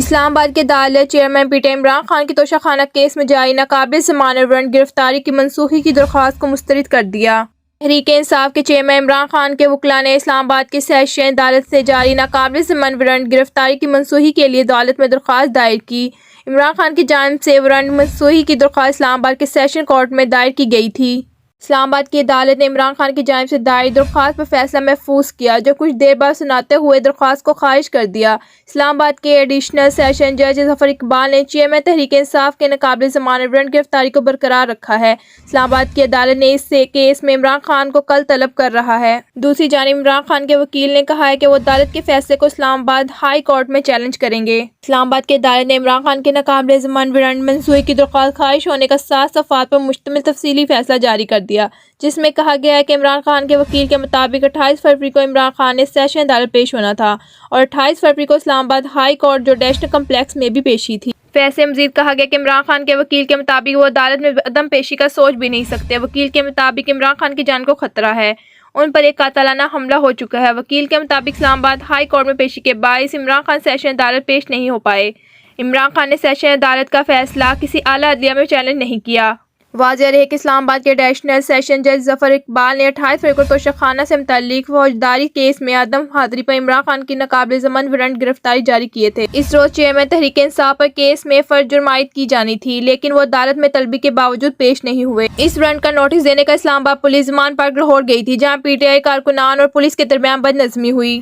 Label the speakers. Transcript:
Speaker 1: اسلام آباد کی عدالت chairman P T I Imran Khan کی توشہ خانہ کیس میں جاری ناقابل ضمانت وارنٹ گرفتاری کی منسوخی کی درخواست کو مسترد کر دیا۔ تحریک انصاف کے چیئرمین عمران خان کے وکلاء نے اسلام آباد کی سیشن عدالت سے جاری ناقابل ضمانت وارنٹ گرفتاری کی منسوخی کے لیے عدالت میں درخواست دائر کی۔ عمران خان کی جانب سے وارنٹ منسوخی کی درخواست اسلام آباد کے سیشن کورٹ میں دائر کی گئی تھی۔ اسلام آباد کی عدالت نے عمران خان کی جانب سے دائر درخواست پر فیصلہ محفوظ کیا، جو کچھ دیر بعد سناتے ہوئے درخواست کو خارج کر دیا۔ اسلام آباد کے ایڈیشنل سیشن جج ظفر اقبال نے چیئرمین تحریک انصاف کے ناقابل ضمانت وارنٹ گرفتاری کو برقرار رکھا ہے۔ اسلام آباد کی عدالت نے اس کیس میں عمران خان کو کل طلب کر رہا ہے۔ دوسری جانب عمران خان کے وکیل نے کہا ہے کہ وہ عدالت کے فیصلے کو اسلام آباد ہائی کورٹ میں چیلنج کریں گے۔ اسلام آباد کی عدالت نے عمران خان کے ناقابل ضمانت وارنٹ منسوخی کی درخواست خارج ہونے کا 7 صفحات پر مشتمل تفصیلی فیصلہ جاری کر دیا، جس میں کہا گیا ہے کہ عمران خان کے وکیل کے مطابق 28 فروری کو عمران خان نے سیشن عدالت پیش ہونا تھا اور 28 فروری کو اسلام آباد ہائی کورٹ جوڈیشنل کمپلیکس میں بھی پیشی تھی۔ فیصلے میں مزید کہا گیا کہ عمران خان کے وکیل کے مطابق وہ عدالت میں عدم پیشی کا سوچ بھی نہیں سکتے۔ وکیل کے مطابق عمران خان کی جان کو خطرہ ہے، ان پر ایک قاتلانہ حملہ ہو چکا ہے۔ وکیل کے مطابق اسلام آباد ہائی کورٹ میں پیشی کے باعث عمران خان سیشن عدالت پیش نہیں ہو پائے۔ عمران خان نے سیشن عدالت کا فیصلہ کسی اعلیٰ عدلیہ میں چیلنج نہیں کیا۔ واضح رہے کہ اسلام آباد کے ایڈیشنل سیشن جج ظفر اقبال نے 28 فروری کو توشہ خانہ سے متعلق فوجداری کیس میں عدم حاضری پر عمران خان کی ناقابل ضمانت وارنٹ گرفتاری جاری کیے تھے۔ اس روز چیئرمین تحریک انصاف پر کیس میں فرض جرم عائد کی جانی تھی، لیکن وہ عدالت میں طلبی کے باوجود پیش نہیں ہوئے۔ اس وارنٹ کا نوٹس دینے کا اسلام آباد پولیس زمان پارک لاہور گئی تھی، جہاں پی ٹی آئی کارکنان اور پولیس کے درمیان بد نظمی ہوئی۔